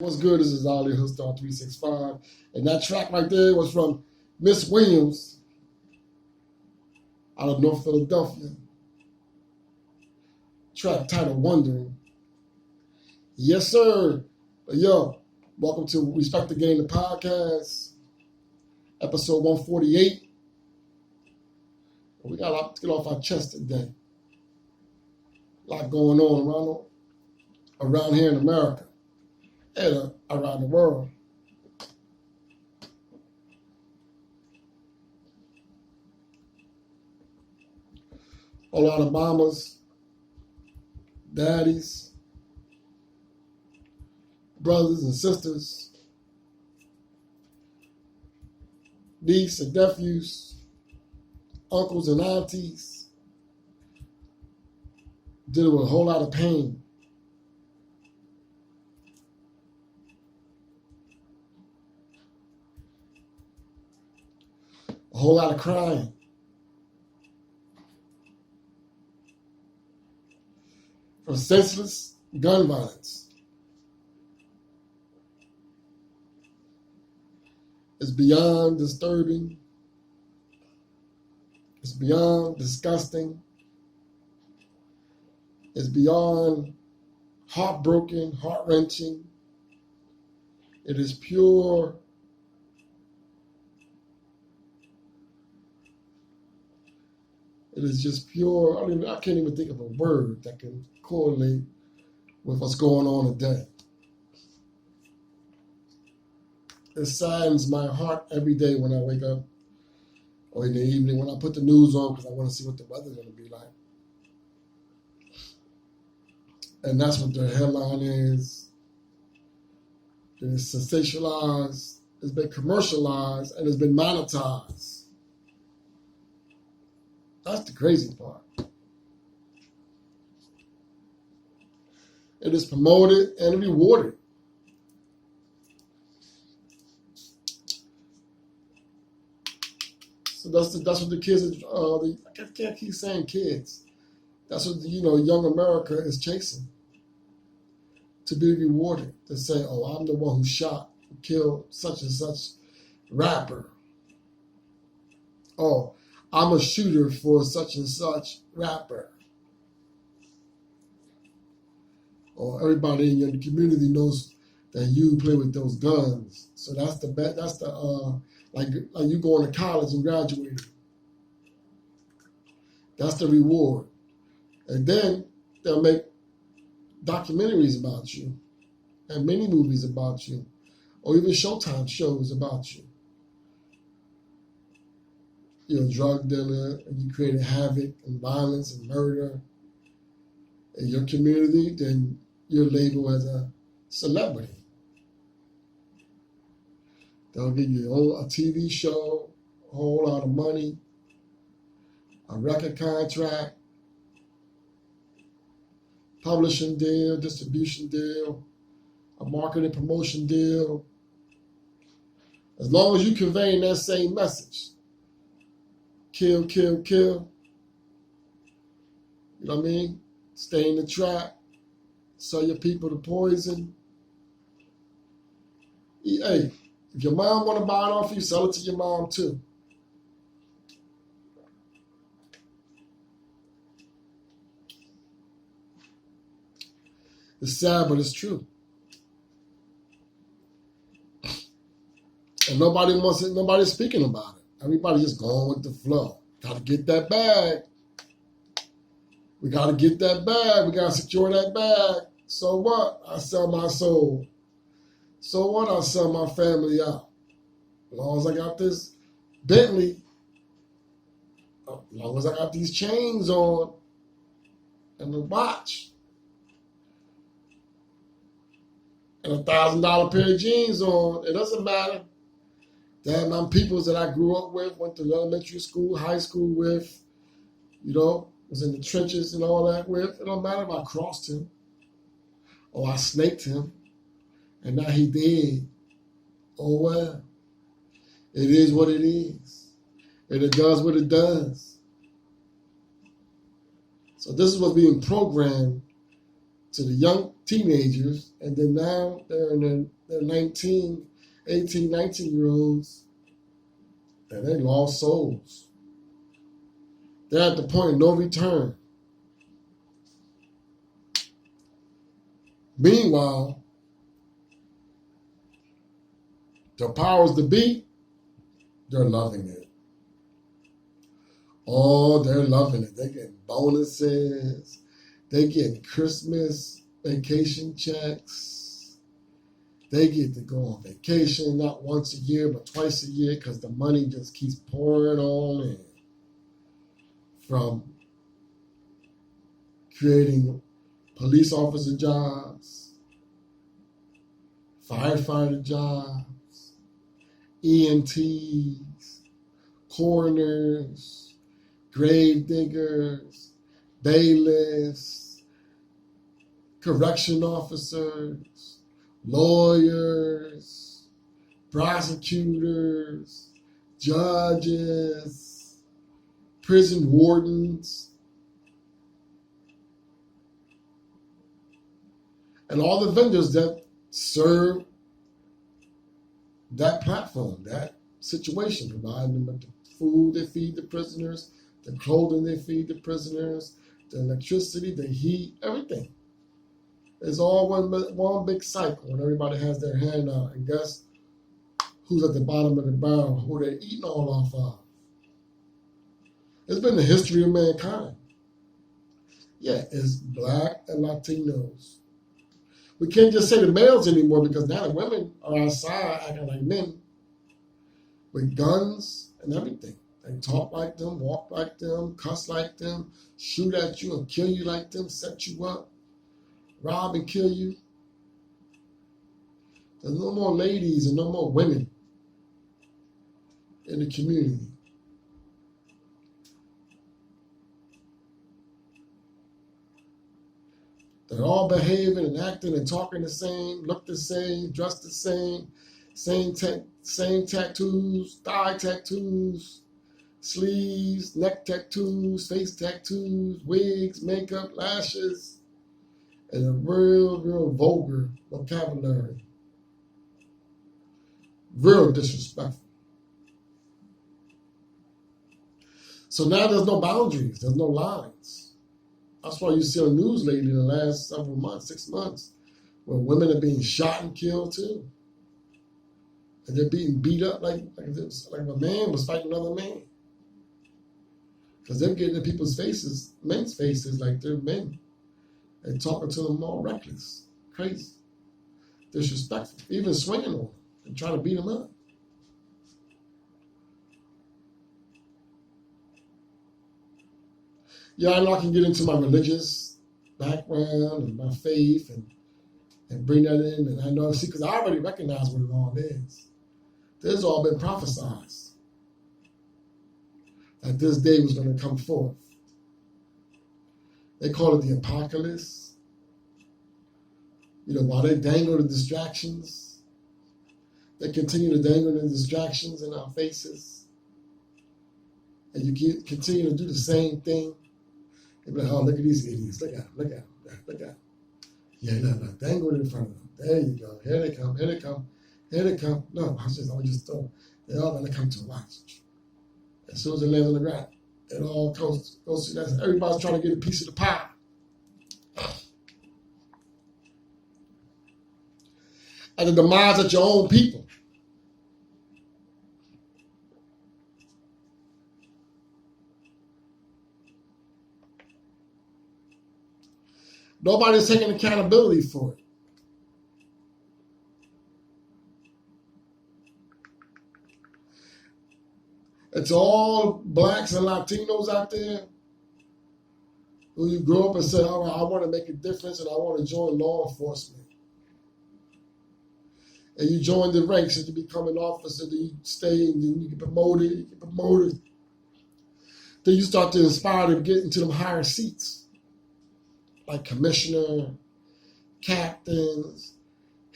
What's good? This is Ali Hoodstar 365. And that track right there was from Miss Williams out of North Philadelphia. Track titled Wondering. Yes, sir. Yo, welcome to Respect the Game, the podcast, episode 148. We got a lot to get off our chest today. A lot going on around here in America and around the world. A lot of mamas, daddies, brothers and sisters, nieces and nephews, uncles and aunties, dealing with a whole lot of pain. A whole lot of crying. From senseless gun violence. It's beyond disturbing. It's beyond disgusting. It's beyond heartbroken, heart-wrenching. It is pure. It is just pure. I can't even think of a word that can correlate with what's going on today. It saddens my heart every day when I wake up or in the evening when I put the news on because I want to see what the weather's going to be like. And that's what the headline is. It's sensationalized, it's been commercialized, and it's been monetized. That's the crazy part. It is promoted and rewarded. So that's what the kids. I can't keep saying kids. That's what young America is chasing. To be rewarded, to say, "Oh, I'm the one who shot, who killed such and such rapper." Oh, I'm a shooter for such and such rapper. Or everybody in your community knows that you play with those guns. So that's like you going to college and graduating. That's the reward. And then they'll make documentaries about you and mini movies about you, or even Showtime shows about you. You're a drug dealer and you created havoc and violence and murder in your community, then you're labeled as a celebrity. They'll give you a TV show, a whole lot of money, a record contract, publishing deal, distribution deal, a marketing promotion deal. As long as you conveying that same message. Kill, kill, kill. You know what I mean? Stay in the trap. Sell your people the poison. Hey, if your mom want to buy it off you, sell it to your mom too. It's sad, but it's true. And nobody's speaking about it. Everybody's just going with the flow. Gotta get that bag. We gotta get that bag. We gotta secure that bag. So what? I sell my soul. So what? I sell my family out. As long as I got this Bentley, as long as I got these chains on and the watch and $1,000 pair of jeans on, it doesn't matter. Damn, I'm peoples that I grew up with, went to elementary school, high school with, was in the trenches and all that with. It don't matter if I crossed him or I snaked him and now he dead. Oh well. It is what it is. And it does what it does. So this is what's being programmed to the young teenagers, and then now they're in their 19, 18, 19-year-olds, and they lost souls. They're at the point of no return. Meanwhile, the powers that be, they're loving it. Oh, they're loving it. They're getting bonuses. They get Christmas vacation checks. They get to go on vacation not once a year, but twice a year because the money just keeps pouring on in. From creating police officer jobs, firefighter jobs, EMTs, coroners, grave diggers, bailiffs, correction officers, lawyers, prosecutors, judges, prison wardens, and all the vendors that serve that platform, that situation, providing them with the food they feed the prisoners, the clothing they feed the prisoners, the electricity, the heat, everything. It's all one big cycle, and everybody has their hand out. And guess who's at the bottom of the barrel, who they're eating all off of? It's been the history of mankind. Yeah, it's black and Latinos. We can't just say the males anymore because now the women are outside acting like men with guns and everything. They talk like them, walk like them, cuss like them, shoot at you and kill you like them, set you up, rob and kill you. There's no more ladies and no more women in the community. They're all behaving and acting and talking the same, look the same, dress the same, same tattoos, thigh tattoos, sleeves, neck tattoos, face tattoos, wigs, makeup, lashes, and a real vulgar vocabulary. Real disrespectful. So now there's no boundaries, there's no lines. That's why you see on the news lately in the last several months, 6 months, where women are being shot and killed too. And they're being beat up like a man was fighting another man. Because they're getting in people's faces, men's faces, like they're men. And talking to them all reckless, crazy, disrespectful, even swinging on them and trying to beat them up. Yeah, I know I can get into my religious background and my faith and bring that in. And I know, see, because I already recognize what it all is. This has all been prophesied. That this day was going to come forth. They call it the apocalypse. You know, while they dangle the distractions, they continue to dangle the distractions in our faces. And you continue to do the same thing. They be like, oh, look at these idiots. Look at them, look at them, look at them. Yeah, no, dangle it in front of them. There you go. Here they come, here they come, here they come. No, I just throw. They're all going to come to watch. As soon as it lands on the ground, it all goes to that. Everybody's trying to get a piece of the pie. At the demise of your own people. Nobody's taking accountability for it. It's all blacks and Latinos out there who you grow up and say, all right, I want to make a difference and I want to join law enforcement. And you join the ranks and you become an officer, then you stay and then you get promoted, Then you start to inspire to get into them higher seats, like commissioner, captains,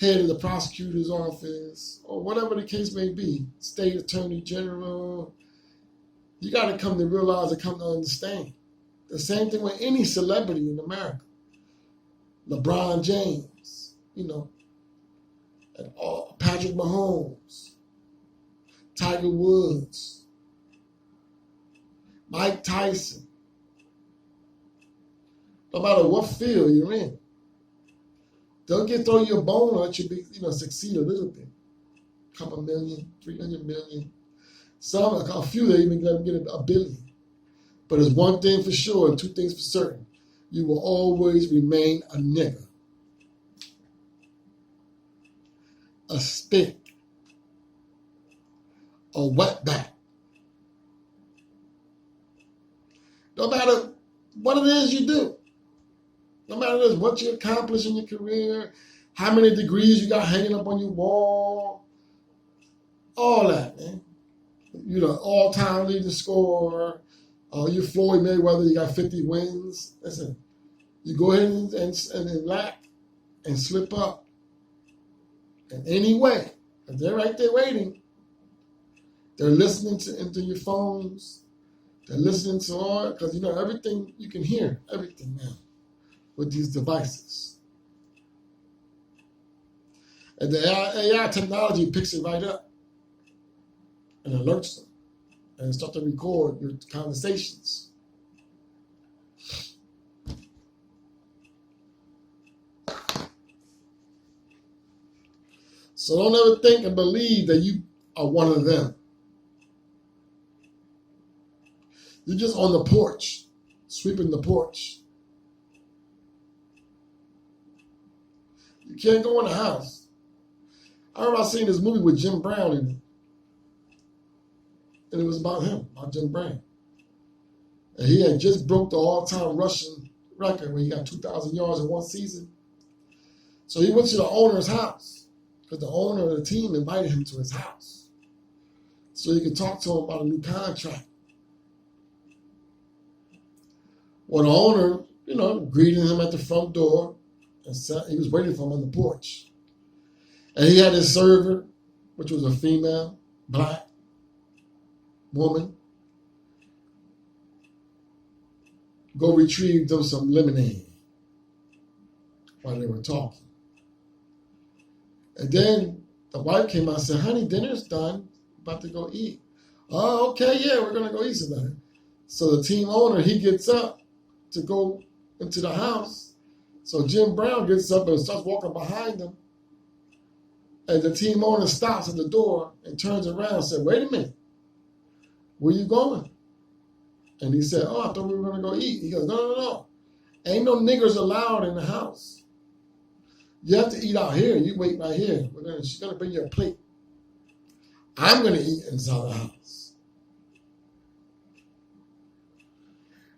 head of the prosecutor's office, or whatever the case may be, state attorney general. You got to come to realize and come to understand. The same thing with any celebrity in America. LeBron James, and Patrick Mahomes, Tiger Woods, Mike Tyson. No matter what field you're in, they'll throw you a bone or let you succeed a little bit. Couple million, 300 million. A few they even let them get $1 billion. But there's one thing for sure and two things for certain. You will always remain a nigger. A stick. A wetback. No matter what it is you do. No matter what you accomplish in your career, how many degrees you got hanging up on your wall, all that, man. All-time leading scorer. You Floyd Mayweather, you got 50 wins. Listen, you go ahead and lack and slip up in any way. If they're right there waiting, they're listening into your phones. They're listening to all, because everything, you can hear everything now with these devices. And the AI technology picks it right up and alerts them and start to record your conversations. So don't ever think and believe that you are one of them. You're just on the porch, sweeping the porch. You can't go in the house. I remember seeing this movie with Jim Brown in it. And it was about him, about Jim Brown. And he had just broke the all-time rushing record where he got 2,000 yards in one season. So he went to the owner's house because the owner of the team invited him to his house so he could talk to him about a new contract. Well, the owner, greeted him at the front door and he was waiting for him on the porch. And he had his server, which was a female, black woman, go retrieve them some lemonade while they were talking. And then the wife came out and said, honey, dinner's done. About to go eat. Oh, okay, yeah, we're going to go eat something. So the team owner, he gets up to go into the house. So Jim Brown gets up and starts walking behind him. And the team owner stops at the door and turns around and said, wait a minute. Where you going? And he said, I thought we were going to go eat. He goes, no. Ain't no niggers allowed in the house. You have to eat out here. You wait right here. She's going to bring you a plate. I'm going to eat inside the house.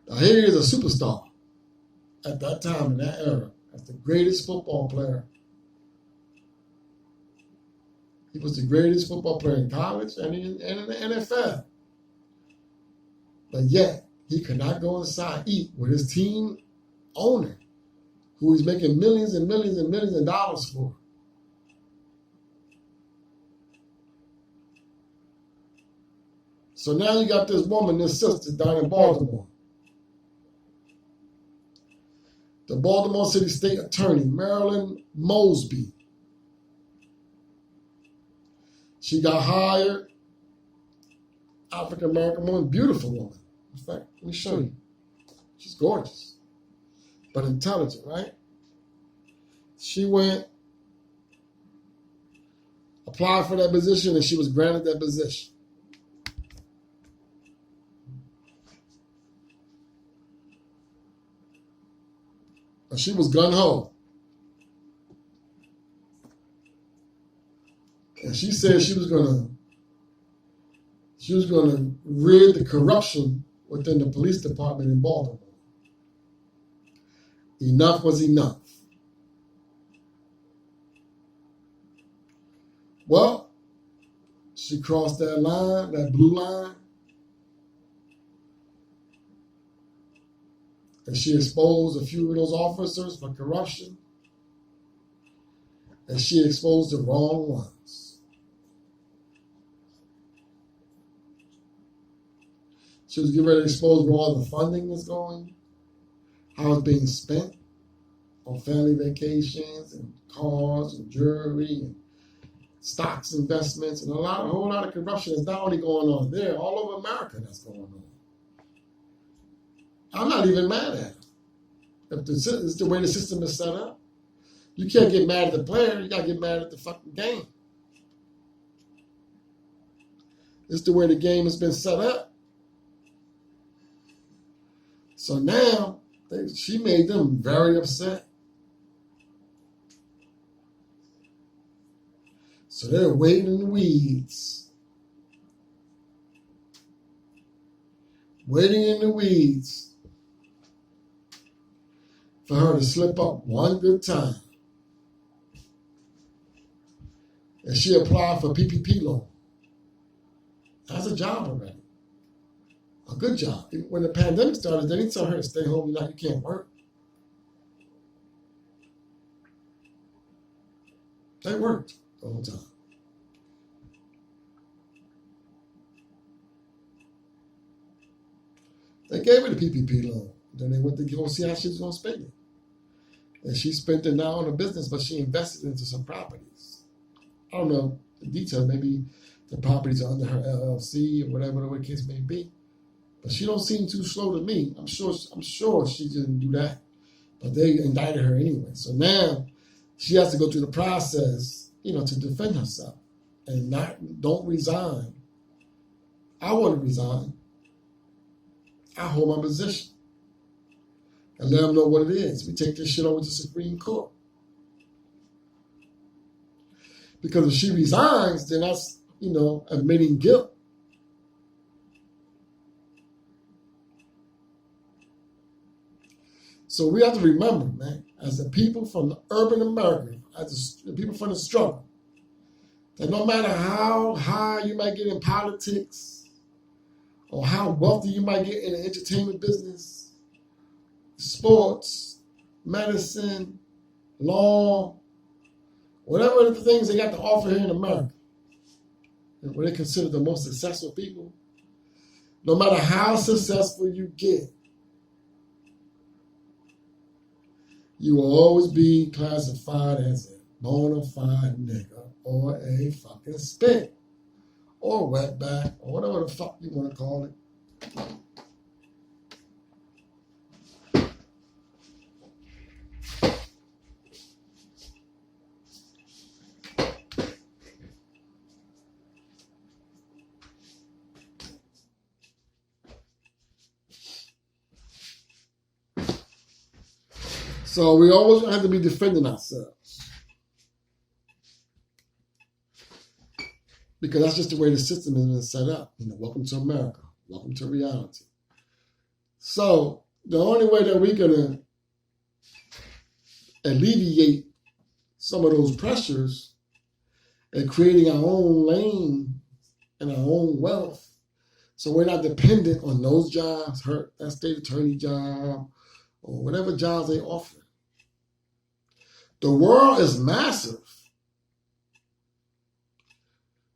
Now here he is, a superstar at that time, in that era, as the greatest football player. He was the greatest football player in college and in the NFL. But yet, he could not go inside eat with his team owner, who he's making millions and millions and millions of dollars for. So now you got this woman, this sister down in Baltimore. The Baltimore City State Attorney, Marilyn Mosby. She got hired, African-American woman, beautiful woman. In fact, let me show you. She's gorgeous, but intelligent, right? She went, applied for that position, and she was granted that position. And she was gung-ho. And she said she was gonna rid the corruption within the police department in Baltimore. Enough was enough. Well, she crossed that line, that blue line, and she exposed a few of those officers for corruption, and she exposed the wrong ones. She was getting ready to expose where all the funding is going, how it's being spent. on family vacations and cars and jewelry and stocks investments and a whole lot of corruption is not only going on there, all over America that's going on. I'm not even mad at it. If it's the way the system is set up, you can't get mad at the player, you gotta get mad at the fucking game. It's the way the game has been set up. So now, she made them very upset. So they're waiting in the weeds. Waiting in the weeds for her to slip up one good time. And she applied for PPP loan. That's a job already. A good job. When the pandemic started, they didn't tell her to stay home, you can't work. They worked the whole time. They gave her the PPP loan. Then they went to go see how she was going to spend it. And she spent it now on a business, but she invested into some properties. I don't know the detail. Maybe the properties are under her LLC or whatever the case may be. But she don't seem too slow to me. I'm sure she didn't do that. But they indicted her anyway. So now she has to go through the process, to defend herself. And don't resign. I want to resign. I hold my position. And let them know what it is. We take this shit over to the Supreme Court. Because if she resigns, then that's, admitting guilt. So we have to remember, man, as the people from the urban America, as the people from the struggle, that no matter how high you might get in politics or how wealthy you might get in the entertainment business, sports, medicine, law, whatever the things they got to offer here in America, and what they consider the most successful people, no matter how successful you get, you will always be classified as a bona fide nigga or a fucking spit or wetback or whatever the fuck you want to call it. So we always have to be defending ourselves. Because that's just the way the system has been set up. Welcome to America. Welcome to reality. So the only way that we're going to alleviate some of those pressures and creating our own lane and our own wealth, so we're not dependent on those jobs, that state attorney job, or whatever jobs they offer. The world is massive.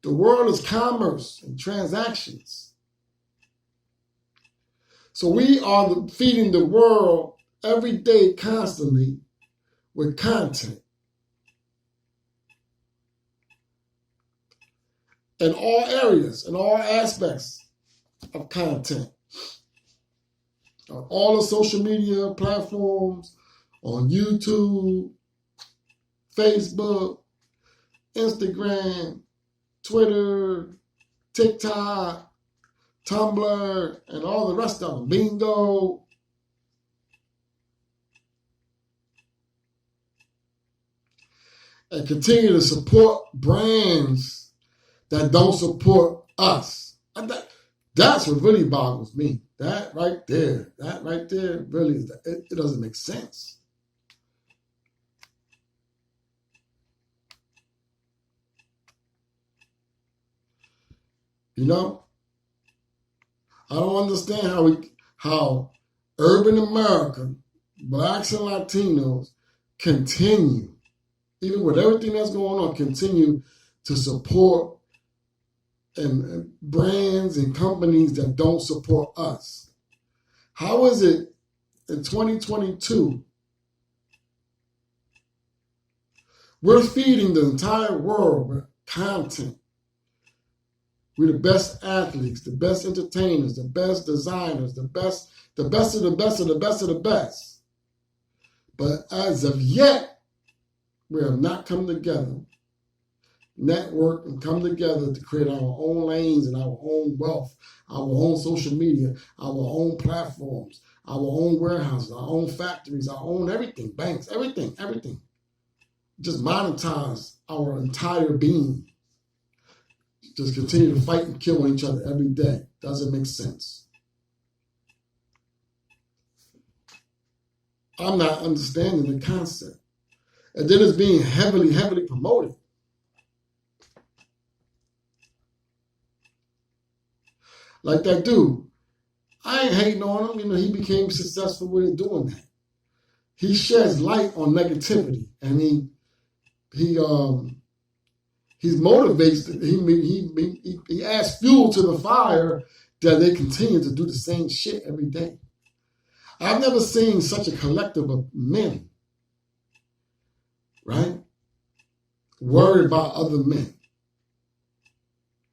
The world is commerce and transactions. So we are feeding the world every day constantly with content. In all areas, in all aspects of content. On all the social media platforms, on YouTube, Facebook, Instagram, Twitter, TikTok, Tumblr, and all the rest of them. Bingo. And continue to support brands that don't support us. That's what really boggles me. That right there really, it doesn't make sense. I don't understand how urban America, blacks and Latinos continue, even with everything that's going on, continue to support and brands and companies that don't support us. How is it in 2022 We're feeding the entire world with content. We're the best athletes, the best entertainers, the best designers, the best of the best of the best of the best. But as of yet, we have not come together, network, and come together to create our own lanes and our own wealth, our own social media, our own platforms, our own warehouses, our own factories, our own everything, banks, everything. Just monetize our entire being. Just continue to fight and kill each other every day. Doesn't make sense. I'm not understanding the concept. And then it's being heavily promoted. Like that dude. I ain't hating on him. He became successful with it doing that. He sheds light on negativity, and he motivates. He adds fuel to the fire that they continue to do the same shit every day. I've never seen such a collective of men, right, worried about other men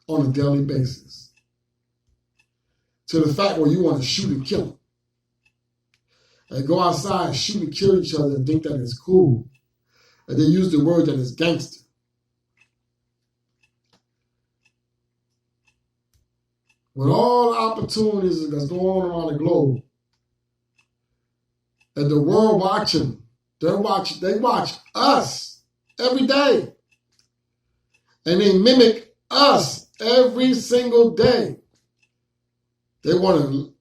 on a daily basis, to the fact where you want to shoot and kill them. And go outside and shoot and kill each other and think that it's cool. And they use the word that it's gangster. With all the opportunities that's going on around the globe, and the world watching, they watch us every day. And they mimic us every single day. They want to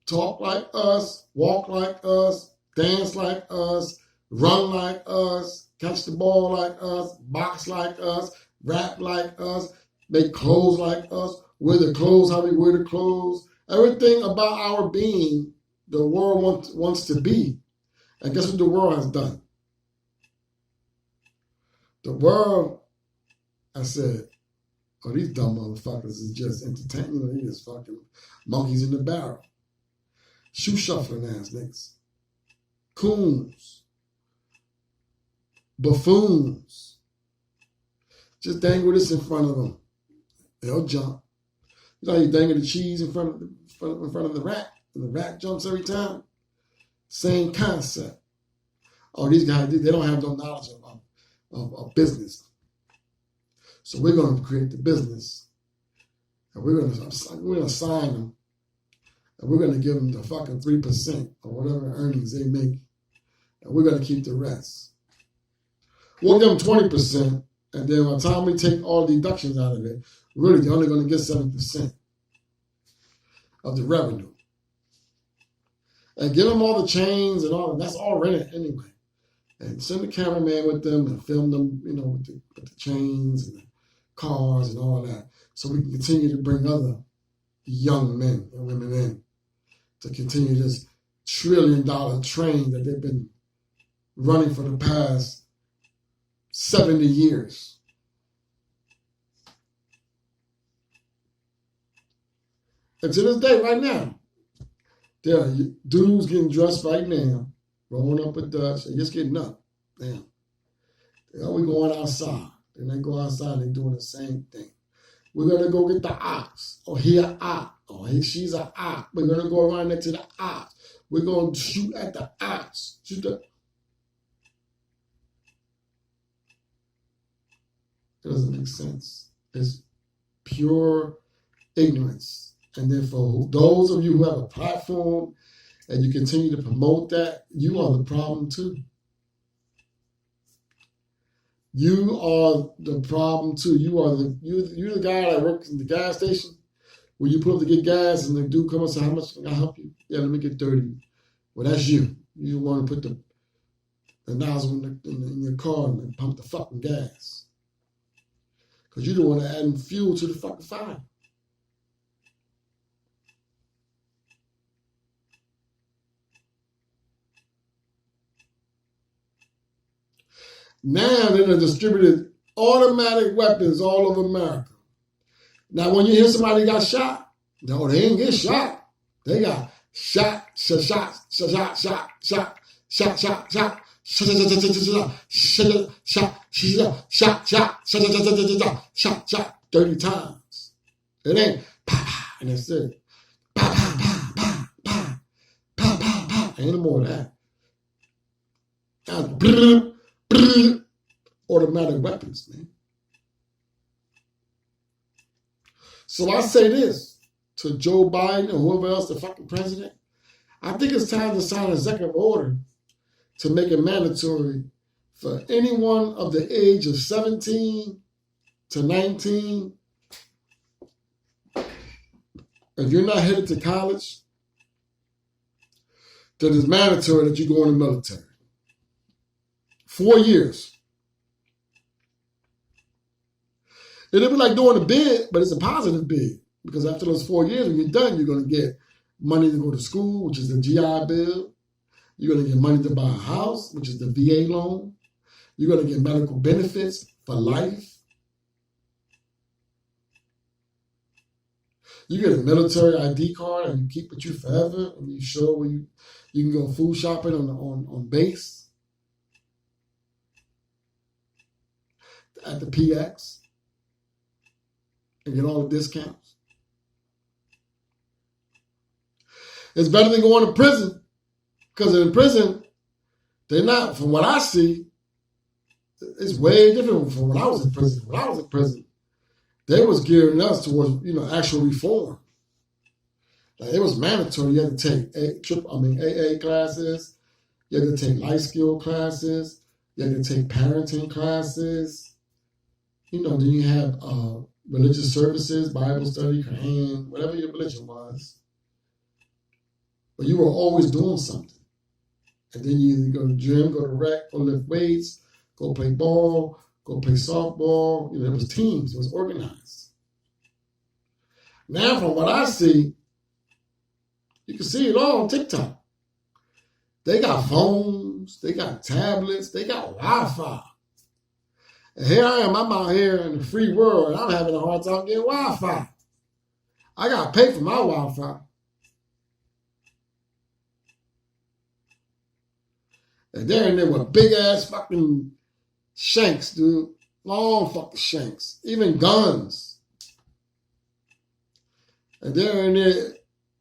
talk like us, walk like us, dance like us, run like us, catch the ball like us, box like us, rap like us, make clothes like us, wear the clothes how we wear the clothes. Everything about our being, the world wants to be. And guess what the world has done? The world, I said, oh, these dumb motherfuckers is just entertaining. They just fucking monkeys in the barrel. Shoe shuffling ass niggas. Coons. Buffoons. Just dangle this in front of them. They'll jump. You know how you dangle the cheese in front of the rat, and the rat jumps every time? Same concept. Oh, these guys, they don't have no knowledge of business. So we're going to create the business, and we're going to sign them, and we're going to give them the fucking 3% of whatever earnings they make, and we're going to keep the rest. We'll give them 20%, and then by the time we take all deductions out of it, really they're only going to get 7% of the revenue. And give them all the chains and all, and that's all rented anyway. And send the cameraman with them and film them, with the chains and the cars and all that, so we can continue to bring other young men and women in to continue this $1 trillion train that they've been running for the past 70 years. And to this day, right now, there are dudes getting dressed right now, rolling up a Dutch, and just getting up. Damn. They're always going outside. Then they go outside and they're doing the same thing. We're going to go get the ox. Or he an ox. Or she's an ox. We're going to go around next to the ox. We're going to shoot at the ox. It doesn't make sense. It's pure ignorance. And then for those of you who have a platform and you continue to promote that, you are the problem too. You are the problem too. You're the guy that works in the gas station where you pull up to get gas and the dude comes and say, how much can I help you? Yeah, let me get 30. Well, that's you. You want to put the nozzle in your car and pump the fucking gas. Because you don't want to add fuel to the fucking fire. Now they're distributed automatic weapons all over America. Now, when you hear somebody got shot, no, they didn't get shot. They got shot. shot 30 times. It ain't pa, and that's it. Pa. Ain't no more of that. Automatic weapons, man. So I say this to Joe Biden or whoever else, the fucking president. I think it's time to sign an executive order to make it mandatory for anyone of the age of 17 to 19. If you're not headed to college, then it's mandatory that you go in the military. 4 years. It'll be like doing a bid, but it's a positive bid. Because after those 4 years, when you're done, you're going to get money to go to school, which is the GI Bill. You're going to get money to buy a house, which is the VA loan. You're going to get medical benefits for life. You get a military ID card and you keep it with you forever, and you show where you can go food shopping on base at the PX and get all the discounts. It's better than going to prison, because in prison, they're not, from what I see, it's way different from when I was in prison. When I was in prison, they was gearing us towards, actual reform. Like, it was mandatory. You had to take AA classes. You had to take life skill classes. You had to take parenting classes. Then you have religious services, Bible study, Quran, whatever your religion was. But you were always doing something. And then you either go to the gym, go to rec, go lift weights, go play ball, go play softball. It was teams. It was organized. Now, from what I see, you can see it all on TikTok. They got phones. They got tablets. They got Wi-Fi. And here I am. I'm out here in the free world, and I'm having a hard time getting Wi-Fi. I got to pay for my Wi-Fi. And they're in there with big-ass fucking shanks, dude. Long fucking shanks. Even guns. And they're in there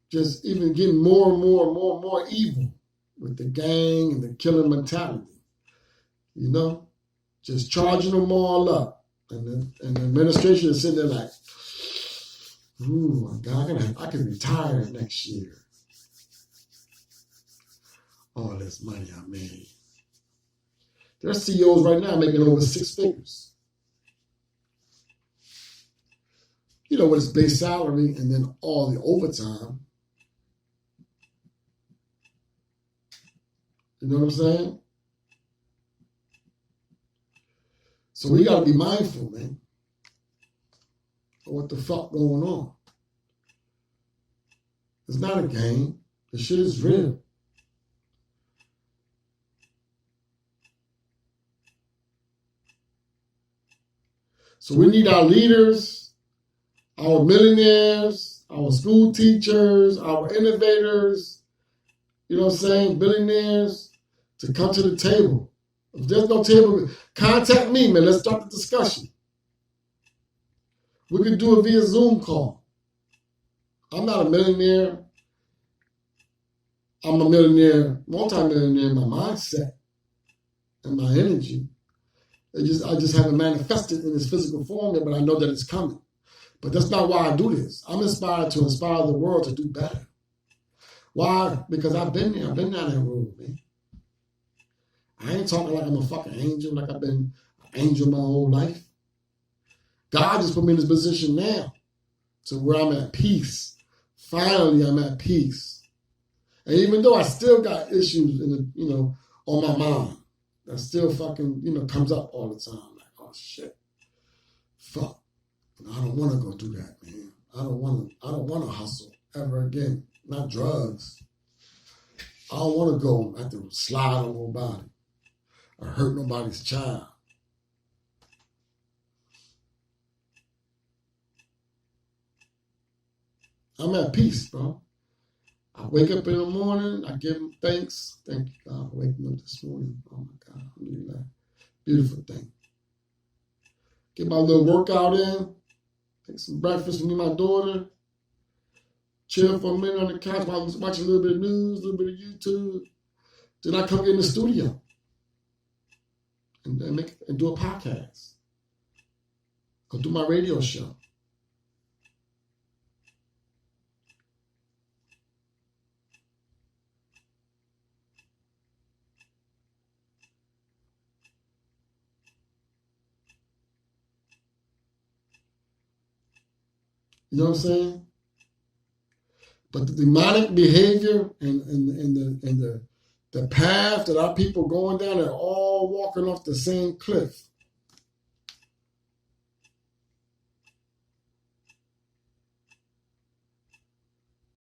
just even getting more and more evil with the gang and the killing mentality. Just charging them all up. And the administration is sitting there like, ooh, my God, I can retire next year. All this money I made. There's CEOs right now making over 6 figures. With his base salary and then all the overtime. You know what I'm saying? So we got to be mindful, man, of what the fuck going on. It's not a game. The shit is real. So we need our leaders, our millionaires, our school teachers, our innovators, billionaires, to come to the table. If there's no table, contact me, man. Let's start the discussion. We could do it via Zoom call. I'm not a millionaire. I'm a millionaire, multi-millionaire in my mindset and my energy. I just haven't manifested in its physical form yet, but I know that it's coming. But that's not why I do this. I'm inspired to inspire the world to do better. Why? Because I've been there. I've been down that road, man. I ain't talking like I'm a fucking angel, like I've been an angel my whole life. God just put me in this position now to where I'm at peace. Finally, I'm at peace. And even though I still got issues on my mind, that still fucking, comes up all the time. Like, oh shit. Fuck. I don't want to go do that, man. I don't want to hustle ever again. Not drugs. I don't want to go have to slide on nobody or hurt nobody's child. I'm at peace, bro. I wake up in the morning, I give him thanks. Thank you, God, for waking up this morning. Oh my God, alhamdulillah. Beautiful thing. get my little workout in, take some breakfast with me and my daughter, chill for a minute on the couch, watch a little bit of news, a little bit of YouTube. Then I come get in the studio and do a podcast or do my radio show. You know what I'm saying? But the demonic behavior and the path that our people going down, they're all walking off the same cliff.